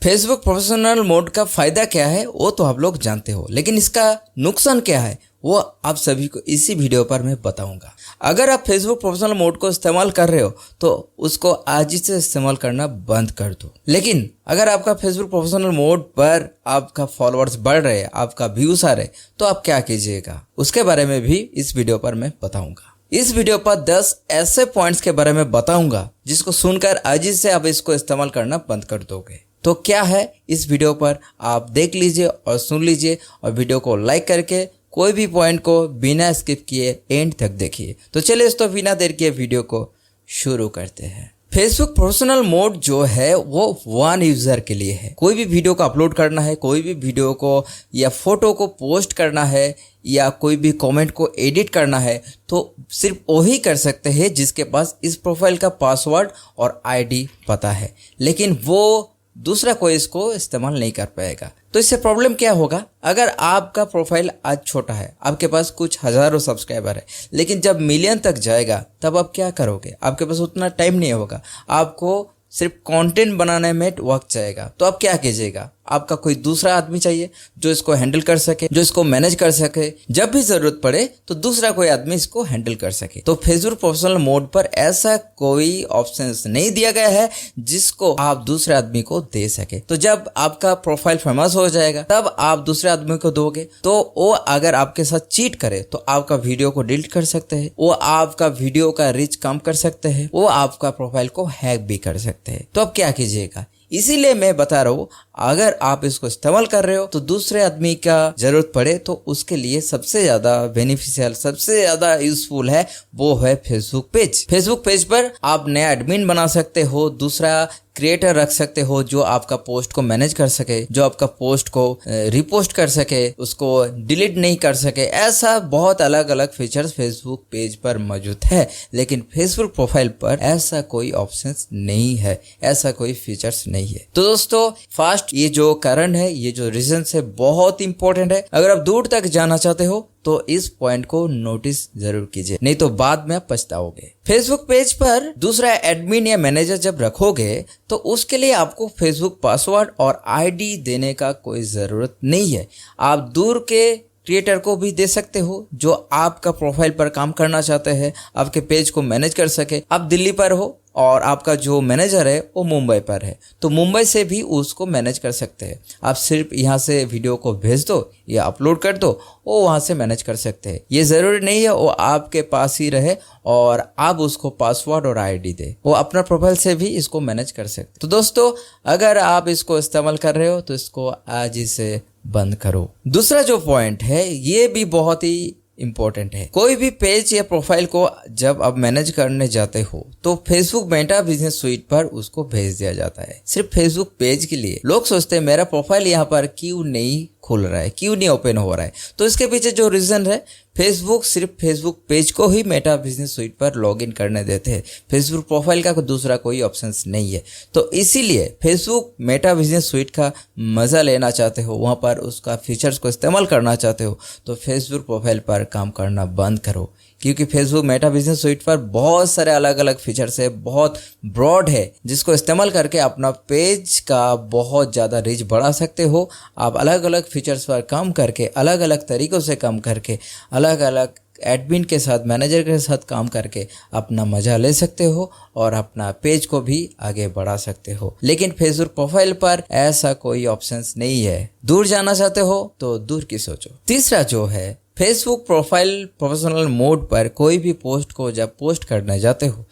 Facebook professional mode का फायदा क्या है वो तो आप लोग जानते हो, लेकिन इसका नुकसान क्या है वो आप सभी को इसी वीडियो पर मैं बताऊंगा। अगर आप फेसबुक प्रोफेशनल मोड को इस्तेमाल कर रहे हो तो उसको आज ही से इस्तेमाल करना बंद कर दो। लेकिन अगर आपका फेसबुक प्रोफेशनल मोड पर आपका फॉलोअर्स बढ़ रहे हैं, आपका व्यूज आ रहे, तो आप क्या कीजिएगा उसके बारे में भी इस वीडियो पर मैं बताऊंगा। इस वीडियो पर 10 ऐसे पॉइंट्स के बारे में बताऊंगा जिसको सुनकर आज ही से आप इसको इस्तेमाल करना बंद कर दोगे। तो क्या है इस वीडियो पर आप देख लीजिए और सुन लीजिए, और वीडियो को लाइक करके कोई भी पॉइंट को बिना स्किप किए एंड तक देखिए। तो चलिए तो बिना देर किए वीडियो को शुरू करते हैं। फेसबुक प्रोफेशनल मोड जो है वो वन यूजर के लिए है। कोई भी वीडियो को अपलोड करना है, कोई भी वीडियो को या फोटो को पोस्ट करना है, या कोई भी कमेंट को एडिट करना है, तो सिर्फ वही कर सकते हैं जिसके पास इस प्रोफाइल का पासवर्ड और आईडी पता है। लेकिन वो दूसरा कोई इसको इस्तेमाल नहीं कर पाएगा। तो इससे प्रॉब्लम क्या होगा? अगर आपका प्रोफाइल आज छोटा है, आपके पास कुछ हजारों सब्सक्राइबर है, लेकिन जब मिलियन तक जाएगा तब आप क्या करोगे? आपके पास उतना टाइम नहीं होगा, आपको सिर्फ कंटेंट बनाने में वक्त जाएगा। तो आप क्या कीजिएगा? आपका कोई दूसरा आदमी चाहिए जो इसको हैंडल कर सके, जो इसको मैनेज कर सके, जब भी जरूरत पड़े तो दूसरा कोई आदमी इसको हैंडल कर सके। तो फेसबुक प्रोफेशनल मोड पर ऐसा कोई ऑप्शन नहीं दिया गया है जिसको आप दूसरे आदमी को दे सके। तो जब आपका प्रोफाइल फेमस हो जाएगा तब आप दूसरे आदमी को दोगे, तो वो अगर आपके साथ चीट करे तो आपका वीडियो को डिलीट कर सकते हैं, वो आपका वीडियो का रीच कम कर सकते हैं, वो आपका प्रोफाइल को हैक भी कर सकते हैं। तो अब क्या कीजिएगा? इसीलिए मैं बता रहा हूँ, अगर आप इसको इस्तेमाल कर रहे हो तो दूसरे आदमी का जरूरत पड़े तो उसके लिए सबसे ज्यादा बेनिफिशियल, सबसे ज्यादा यूजफुल है वो है फेसबुक पेज। फेसबुक पेज पर आप नया एडमिन बना सकते हो, दूसरा क्रिएटर रख सकते हो जो आपका पोस्ट को मैनेज कर सके, जो आपका पोस्ट को रिपोस्ट कर सके, उसको डिलीट नहीं कर सके। ऐसा बहुत अलग अलग फीचर्स फेसबुक पेज पर मौजूद है, लेकिन फेसबुक प्रोफाइल पर ऐसा कोई ऑप्शंस नहीं है, ऐसा कोई फीचर्स नहीं है। तो दोस्तों फर्स्ट ये जो कारण है, ये जो रीजन है बहुत इंपॉर्टेंट है। अगर आप दूर तक जाना चाहते हो तो इस पॉइंट को नोटिस जरूर कीजिए, नहीं तो बाद में आप पछताओगे। फेसबुक पेज पर दूसरा एडमिन या मैनेजर जब रखोगे तो उसके लिए आपको फेसबुक पासवर्ड और आईडी देने का कोई जरूरत नहीं है। आप दूर के क्रिएटर को भी दे सकते हो जो आपका प्रोफाइल पर काम करना चाहते हैं, आपके पेज को मैनेज कर सके। आप दिल्ली पर हो और आपका जो मैनेजर है वो मुंबई पर है, तो मुंबई से भी उसको मैनेज कर सकते हैं। आप सिर्फ यहाँ से वीडियो को भेज दो या अपलोड कर दो, वो वहाँ से मैनेज कर सकते हैं। ये ज़रूरी नहीं है वो आपके पास ही रहे और आप उसको पासवर्ड और आईडी दे, वो अपना प्रोफाइल से भी इसको मैनेज कर सकते। तो दोस्तों अगर आप इसको इस्तेमाल कर रहे हो तो इसको आज ही से बंद करो। दूसरा जो पॉइंट है ये भी बहुत ही इम्पोर्टेंट है। कोई भी पेज या प्रोफाइल को जब आप मैनेज करने जाते हो तो फेसबुक मेटा बिजनेस स्वीट पर उसको भेज दिया जाता है, सिर्फ फेसबुक पेज के लिए। लोग सोचते हैं मेरा प्रोफाइल यहाँ पर क्यों नहीं खुल रहा है, क्यों नहीं ओपन हो रहा है। तो इसके पीछे जो रीजन है, फेसबुक सिर्फ फेसबुक पेज को ही मेटा बिजनेस स्वीट पर लॉगिन करने देते हैं, फेसबुक प्रोफाइल का दूसरा कोई ऑप्शंस नहीं है। तो इसीलिए फेसबुक मेटा बिजनेस स्वीट का मजा लेना चाहते हो, वहां पर उसका फीचर्स को इस्तेमाल करना चाहते हो, तो फेसबुक प्रोफाइल पर काम करना बंद करो। क्योंकि फेसबुक मेटा बिजनेस स्वीट पर बहुत सारे अलग अलग फीचर्स है, बहुत ब्रॉड है, जिसको इस्तेमाल करके अपना पेज का बहुत ज़्यादा रीच बढ़ा सकते हो। आप अलग अलग फीचर्स पर काम करके, अलग अलग तरीक़ों से काम करके, अलग अलग एडमिन के साथ, मैनेजर के साथ काम करके अपना मज़ा ले सकते हो और अपना पेज को भी आगे बढ़ा सकते हो। लेकिन फेसबुक प्रोफाइल पर ऐसा कोई ऑप्शंस नहीं है। दूर जाना चाहते हो तो दूर की सोचो। तीसरा जो है, फेसबुक प्रोफाइल प्रोफेशनल मोड पर कोई भी पोस्ट को जब पोस्ट करने जाते हो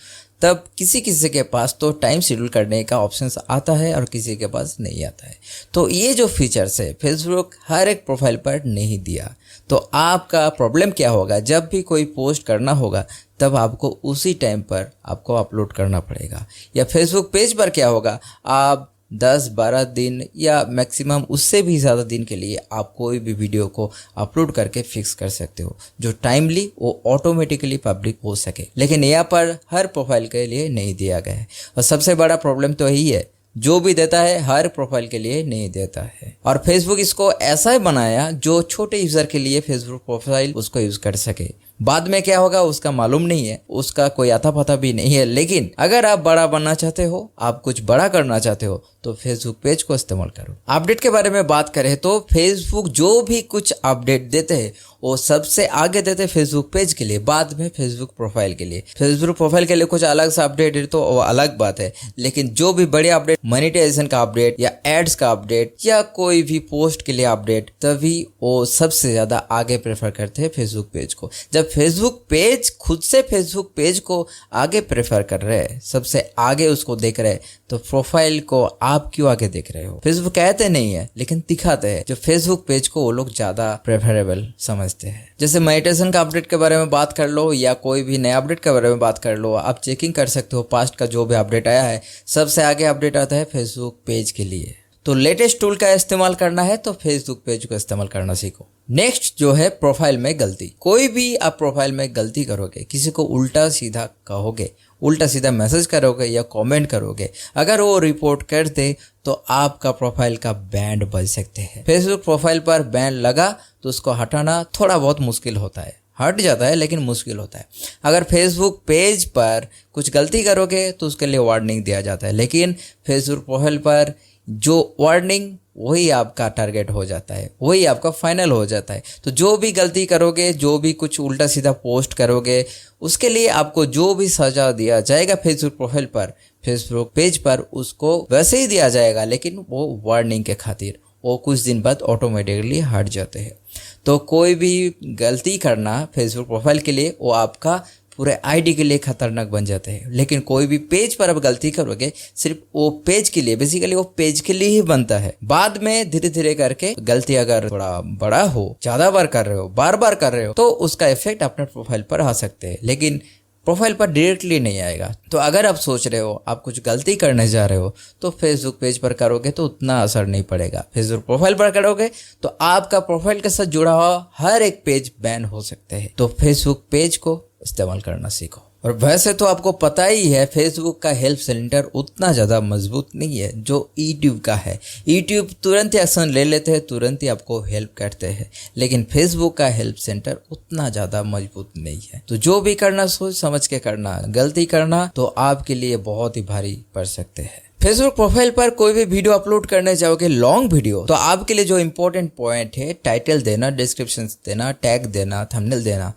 तब किसी किसी के पास तो टाइम शेड्यूल करने का ऑप्शन आता है और किसी के पास नहीं आता है। तो ये जो फीचर्स है फेसबुक हर एक प्रोफाइल पर नहीं दिया। तो आपका प्रॉब्लम क्या होगा? जब भी कोई पोस्ट करना होगा तब आपको उसी टाइम पर आपको अपलोड करना पड़ेगा। या फेसबुक पेज पर क्या होगा, आप 10-12 दिन या मैक्सिमम उससे भी ज़्यादा दिन के लिए आप कोई भी वीडियो को अपलोड करके फिक्स कर सकते हो जो टाइमली वो ऑटोमेटिकली पब्लिक हो सके। लेकिन यहाँ पर हर प्रोफाइल के लिए नहीं दिया गया है, और सबसे बड़ा प्रॉब्लम तो यही है, जो भी देता है हर प्रोफाइल के लिए नहीं देता है। और फेसबुक इसको ऐसा ही बनाया जो छोटे यूजर के लिए फेसबुक प्रोफाइल उसको यूज कर सके, बाद में क्या होगा उसका मालूम नहीं है, उसका कोई आता पता भी नहीं है। लेकिन अगर आप बड़ा बनना चाहते हो, आप कुछ बड़ा करना चाहते हो, तो फेसबुक पेज को इस्तेमाल करो। अपडेट के बारे में बात करें तो फेसबुक जो भी कुछ अपडेट देते हैं वो सबसे आगे देते हैं फेसबुक पेज के लिए, बाद में फेसबुक प्रोफाइल के लिए। फेसबुक प्रोफाइल के लिए कुछ अलग सा अपडेट है तो वो अलग बात है, लेकिन जो भी बड़े अपडेट, मोनेटाइजेशन का अपडेट या एड्स का अपडेट या कोई भी पोस्ट के लिए अपडेट, तभी वो सबसे ज्यादा आगे प्रेफर करते हैं फेसबुक पेज को। जब फेसबुक पेज खुद से फेसबुक पेज को आगे प्रेफर कर रहे हैं, सबसे आगे उसको देख रहे हैं, तो प्रोफाइल को आप क्यों आगे देख रहे हो? फेसबुक कहते नहीं है लेकिन दिखाते हैं, जो फेसबुक पेज को वो लोग ज्यादा प्रेफरेबल समझते हैं। जैसे मोनेटाइजेशन का अपडेट के बारे में बात कर लो या कोई भी नया अपडेट के बारे में बात कर लो, आप चेकिंग कर सकते हो पास्ट का जो भी अपडेट आया है, सबसे आगे अपडेट आता है फेसबुक पेज के लिए। तो लेटेस्ट टूल का इस्तेमाल करना है तो फेसबुक पेज को इस्तेमाल करना सीखो। नेक्स्ट जो है प्रोफाइल में गलती। कोई भी आप प्रोफाइल में गलती करोगे, किसी को उल्टा सीधा कहोगे, उल्टा सीधा मैसेज करोगे या कमेंट करोगे, अगर वो रिपोर्ट कर दे तो आपका प्रोफाइल का बैन बज सकते हैं। फेसबुक प्रोफाइल पर बैन लगा तो उसको हटाना थोड़ा बहुत मुश्किल होता है, हट जाता है लेकिन मुश्किल होता है। अगर फेसबुक पेज पर कुछ गलती करोगे तो उसके लिए वार्निंग दिया जाता है, लेकिन फेसबुक प्रोफाइल पर जो वार्निंग वही आपका टारगेट हो जाता है, वही आपका फाइनल हो जाता है। तो जो भी गलती करोगे, जो भी कुछ उल्टा सीधा पोस्ट करोगे, उसके लिए आपको जो भी सजा दिया जाएगा फेसबुक प्रोफाइल पर, फेसबुक पेज पर उसको वैसे ही दिया जाएगा, लेकिन वो वार्निंग के खातिर वो कुछ दिन बाद ऑटोमेटिकली हट जाते हैं। तो कोई भी गलती करना फेसबुक प्रोफाइल के लिए वो आपका पूरे आईडी के लिए खतरनाक बन जाते हैं। लेकिन कोई भी पेज पर आप गलती करोगे, सिर्फ वो पेज के लिए, बेसिकली वो पेज के लिए ही बनता है। बाद में धीरे धीरे करके गलती अगर थोड़ा बड़ा हो, ज्यादा बार कर रहे हो, बार बार कर रहे हो, तो उसका इफेक्ट अपने प्रोफाइल पर आ सकते हैं, लेकिन प्रोफाइल पर डायरेक्टली नहीं आएगा। तो अगर आप सोच रहे हो आप कुछ गलती करने जा रहे हो तो फेसबुक पेज पर करोगे तो उतना असर नहीं पड़ेगा। फेसबुक प्रोफाइल पर करोगे तो आपका प्रोफाइल के साथ जुड़ा हुआ हर एक पेज बैन हो सकते हैं। तो फेसबुक पेज को इस्तेमाल करना सीखो। और वैसे तो आपको पता ही है फेसबुक का हेल्प सेंटर उतना ज़्यादा मजबूत नहीं है जो यूट्यूब का है। यूट्यूब तुरंत ही एक्शन ले लेते हैं, तुरंत ही आपको हेल्प करते हैं, लेकिन फेसबुक का हेल्प सेंटर उतना ज़्यादा मजबूत नहीं है। तो जो भी करना सोच समझ के करना, गलती करना तो आपके लिए बहुत ही भारी पड़ सकते हैं। फेसबुक प्रोफाइल पर कोई भी वीडियो अपलोड करने जाओगे, लॉन्ग वीडियो, तो आपके लिए जो इम्पोर्टेंट पॉइंट है, टाइटल देना, डिस्क्रिप्शन देना, टैग देना, थंबनेल देना,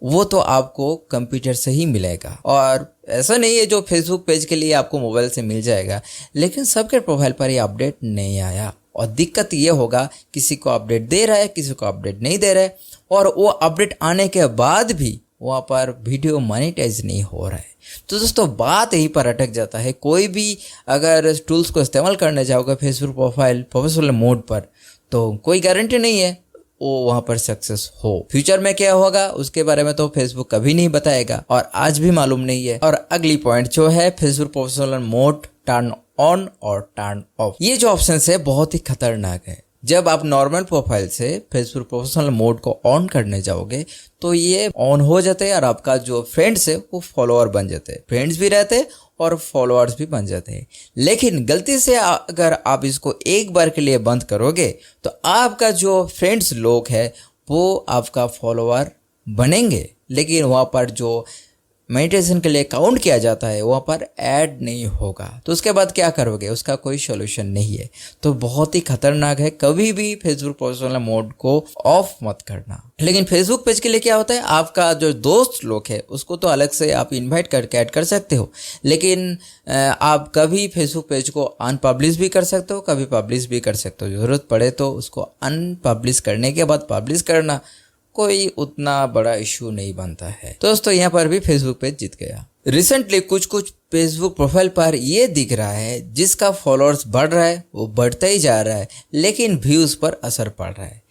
वो तो आपको कंप्यूटर से ही मिलेगा। और ऐसा नहीं है जो फेसबुक पेज के लिए आपको मोबाइल से मिल जाएगा, लेकिन सबके प्रोफाइल पर ये अपडेट नहीं आया। और दिक्कत ये होगा किसी को अपडेट दे रहा है, किसी को अपडेट नहीं दे रहा है, और वो अपडेट आने के बाद भी वहाँ पर वीडियो मोनेटाइज नहीं हो रहा है। तो दोस्तों बात यहीं पर अटक जाता है। कोई भी अगर टूल्स को इस्तेमाल करने जाओगे फेसबुक प्रोफाइल प्रोफेशनल मोड पर, तो कोई गारंटी नहीं है वो वहाँ पर सक्सेस हो। फ्यूचर में क्या होगा उसके बारे में तो फेसबुक कभी नहीं बताएगा और आज भी मालूम नहीं है। और अगली पॉइंट जो है Facebook professional mode turn on और टर्न ऑफ, ये जो ऑप्शन है बहुत ही खतरनाक है। जब आप नॉर्मल प्रोफाइल से फेसबुक प्रोफेशनल मोड को ऑन करने जाओगे तो ये ऑन हो जाते हैं और आपका जो फ्रेंड्स है वो फॉलोअर बन जाते हैं, फ्रेंड्स भी रहते हैं और फॉलोअर्स भी बन जाते हैं। लेकिन गलती से अगर आप इसको एक बार के लिए बंद करोगे तो आपका जो फ्रेंड्स लोग है वो आपका फॉलोअर बनेंगे, लेकिन वहाँ पर जो मोनेटाइजेशन के लिए काउंट किया जाता है वहाँ पर ऐड नहीं होगा। तो उसके बाद क्या करोगे, उसका कोई सॉल्यूशन नहीं है। तो बहुत ही खतरनाक है, कभी भी फेसबुक प्रोफेशनल मोड को ऑफ मत करना। लेकिन फेसबुक पेज के लिए क्या होता है, आपका जो दोस्त लोग है उसको तो अलग से आप इनवाइट करके ऐड कर सकते हो, लेकिन आप कभी फेसबुक पेज को अनपब्लिश भी कर सकते हो, कभी पब्लिश भी कर सकते हो। जरूरत पड़े तो उसको अनपब्लिश करने के बाद पब्लिश करना कोई उतना बड़ा इशू नहीं बनता है। दोस्तों यहाँ पर भी फेसबुक पेज जीत गया। रिसेंटली कुछ फेसबुक प्रोफाइल पर ये दिख रहा है जिसका फॉलोअर्स बढ़ रहा है वो बढ़ता ही जा रहा है, लेकिन व्यूज पर असर पड़ रहा है।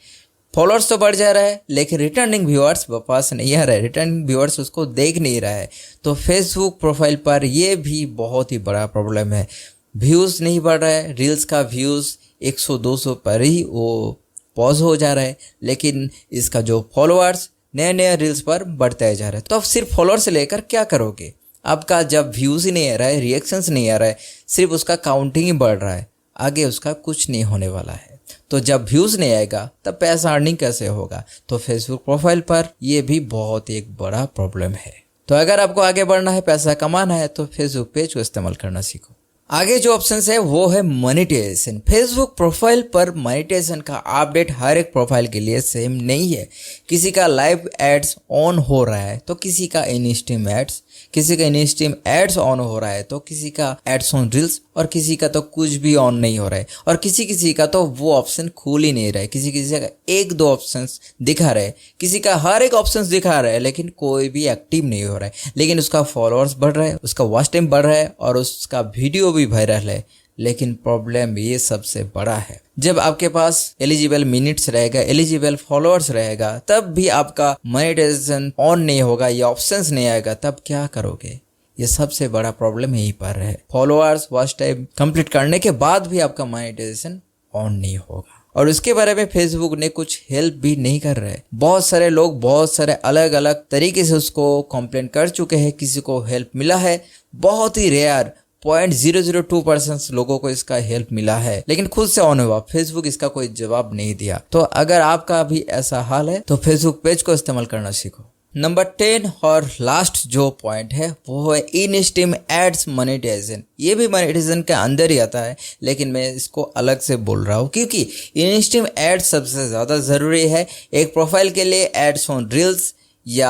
फॉलोअर्स तो बढ़ जा रहा है लेकिन रिटर्निंग व्यूअर्स वापस नहीं आ रहा है, रिटर्निंग व्यूअर्स उसको देख नहीं रहा है। तो फेसबुक प्रोफाइल पर ये भी बहुत ही बड़ा प्रॉब्लम है, व्यूज नहीं बढ़ रहा है। रील्स का व्यूज 100-200 पर ही वो पॉज हो जा रहा है, लेकिन इसका जो फॉलोअर्स नए रील्स पर बढ़ते जा रहा है। तो अब सिर्फ फॉलोअर्स से लेकर क्या करोगे, आपका जब व्यूज ही नहीं आ रहा है, रिएक्शंस नहीं आ रहा है, सिर्फ उसका काउंटिंग ही बढ़ रहा है, आगे उसका कुछ नहीं होने वाला है। तो जब व्यूज़ नहीं आएगा तब पैसा अर्निंग कैसे होगा। तो फेसबुक प्रोफाइल पर ये भी बहुत एक बड़ा प्रॉब्लम है। तो अगर आपको आगे बढ़ना है, पैसा कमाना है, तो फेसबुक पेज को इस्तेमाल करना सीखो। आगे जो ऑप्शन है वो है मोनेटाइजेशन। फेसबुक प्रोफाइल पर मोनेटाइजेशन का अपडेट हर एक प्रोफाइल के लिए सेम नहीं है। किसी का लाइव एड्स ऑन हो रहा है तो किसी का इन स्ट्रीम एड्स, किसी का इन स्ट्रीम एड्स ऑन हो रहा है तो किसी का एड्स ऑन रील्स, और किसी का तो कुछ भी ऑन नहीं हो रहा है, और किसी का तो वो ऑप्शन खुल ही नहीं रहा है। किसी का एक दो ऑप्शंस दिखा रहे, किसी का हर एक ऑप्शंस दिखा रहा है लेकिन कोई भी एक्टिव नहीं हो रहा है। लेकिन उसका फॉलोअर्स बढ़ रहा है, उसका वॉच टाइम बढ़ रहा है और उसका वीडियो भी वायरल है। लेकिन प्रॉब्लम ये सबसे बड़ा है, जब आपके पास एलिजिबल मिनट्स रहेगा, एलिजिबल फॉलोअर्स रहेगा, तब भी आपका मोनेटाइजेशन ऑन नहीं होगा या ऑप्शंस नहीं आएगा, तब क्या करोगे। ये सबसे बड़ा प्रॉब्लम यहीं पर है। फॉलोअर्स वॉच टाइम कंप्लीट करने के बाद भी आपका मोनेटाइजेशन ऑन नहीं होगा। और उसके बारे में फेसबुक ने कुछ हेल्प भी नहीं कर रहे। बहुत सारे लोग बहुत सारे अलग अलग तरीके से उसको कंप्लेन कर चुके हैं, किसी को हेल्प मिला है, बहुत ही रेयर 0.002% लोगों को इसका हेल्प मिला है, लेकिन खुद से ऑन हुआ। फेसबुक इसका कोई जवाब नहीं दिया। तो अगर आपका भी ऐसा हाल है तो फेसबुक पेज को इस्तेमाल करना सीखो। नंबर 10 और लास्ट जो पॉइंट है वो है इन स्ट्रीम एड्स मोनेटाइजेशन। ये भी मोनेटाइजेशन के अंदर ही आता है, लेकिन मैं इसको अलग से बोल रहा हूँ क्योंकि इन स्ट्रीम एड्स सबसे ज़्यादा ज़रूरी है। एक प्रोफाइल के लिए एड्स ऑन रील्स या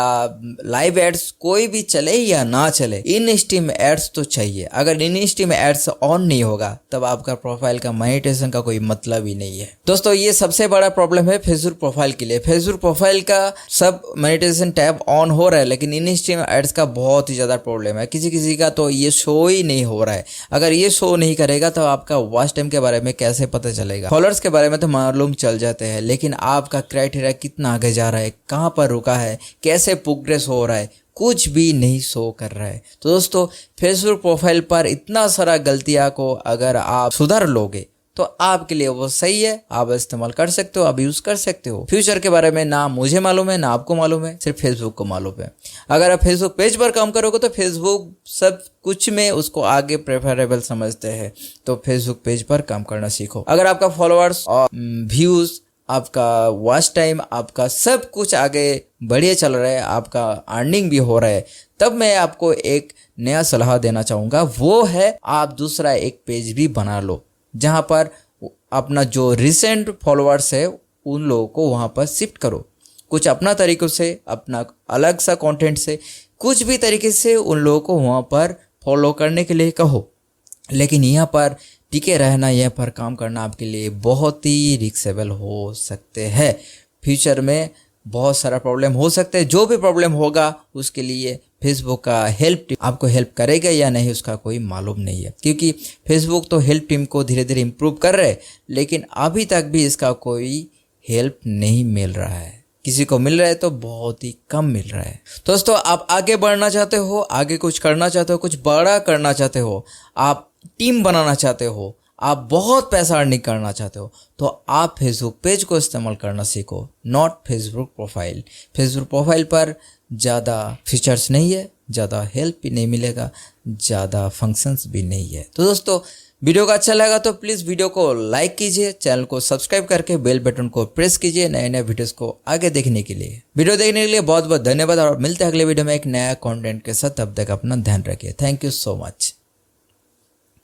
लाइव एड्स कोई भी चले या ना चले, इन स्ट्रीम एड्स तो चाहिए। अगर इन स्ट्रीम एड्स ऑन नहीं होगा तब आपका प्रोफाइल का मोनेटाइजेशन का कोई मतलब ही नहीं है। दोस्तों ये सबसे बड़ा प्रॉब्लम है फेसबुक प्रोफाइल के लिए। फेसबुक प्रोफाइल का सब मोनेटाइजेशन टैब ऑन हो रहा है, लेकिन इन स्ट्रीम एड्स का बहुत ही ज़्यादा प्रॉब्लम है। किसी का तो ये शो ही नहीं हो रहा है। अगर ये शो नहीं करेगा तो आपका वॉच टाइम के बारे में कैसे पता चलेगा। फॉलोअर्स के बारे में तो मालूम चल जाते हैं, लेकिन आपका क्राइटेरिया कितना आगे जा रहा है, कहाँ पर रुका है, कैसे प्रोग्रेस हो रहा है, कुछ भी नहीं शो कर रहा है। तो दोस्तों फेसबुक प्रोफाइल पर इतना सारा गलतियां को अगर आप सुधार लोगे तो आपके लिए वो सही है, आप इस्तेमाल कर सकते हो, आप यूज कर सकते हो। फ्यूचर के बारे में ना मुझे मालूम है ना आपको मालूम है, सिर्फ फेसबुक को मालूम है। अगर आप फेसबुक पेज पर काम करोगे तो फेसबुक सब कुछ में उसको आगे प्रेफरेबल समझते हैं, तो फेसबुक पेज पर काम करना सीखो। अगर आपका फॉलोअर्स और व्यूज, आपका वॉच टाइम, आपका सब कुछ आगे बढ़िया चल रहा है, आपका अर्निंग भी हो रहा है, तब मैं आपको एक नया सलाह देना चाहूँगा। वो है आप दूसरा एक पेज भी बना लो, जहाँ पर अपना जो रिसेंट फॉलोअर्स है उन लोगों को वहाँ पर शिफ्ट करो। कुछ अपना तरीक़ों से, अपना अलग सा कंटेंट से, कुछ भी तरीके से उन लोगों को वहाँ पर फॉलो करने के लिए कहो। लेकिन यहाँ पर टिके रहना, यहाँ पर काम करना आपके लिए बहुत ही रिस्केबल हो सकते हैं। फ्यूचर में बहुत सारा प्रॉब्लम हो सकते हैं। जो भी प्रॉब्लम होगा उसके लिए फेसबुक का हेल्प टीम आपको हेल्प करेगा या नहीं उसका कोई मालूम नहीं है, क्योंकि फेसबुक तो हेल्प टीम को धीरे धीरे इम्प्रूव कर रहे हैं, लेकिन अभी तक भी इसका कोई हेल्प नहीं मिल रहा है। किसी को मिल रहा है तो बहुत ही कम मिल रहा है। दोस्तों आप आगे बढ़ना चाहते हो, आगे कुछ करना चाहते हो, कुछ बड़ा करना चाहते हो, आप टीम बनाना चाहते हो, आप बहुत पैसा अर्निंग करना चाहते हो, तो आप फेसबुक पेज को इस्तेमाल करना सीखो, not Facebook profile. Facebook profile पर ज़्यादा फीचर्स नहीं है, ज़्यादा हेल्प भी नहीं मिलेगा, ज़्यादा फंक्शंस भी नहीं है। तो दोस्तों वीडियो का अच्छा लगा तो प्लीज़ वीडियो को लाइक कीजिए, चैनल को सब्सक्राइब करके बेल बटन को प्रेस कीजिए नए नए वीडियोस को आगे देखने के लिए। वीडियो देखने के लिए बहुत बहुत धन्यवाद और मिलते हैं अगले वीडियो में एक नया कंटेंट के साथ। तब तक अपना ध्यान रखिए। Thank you so much.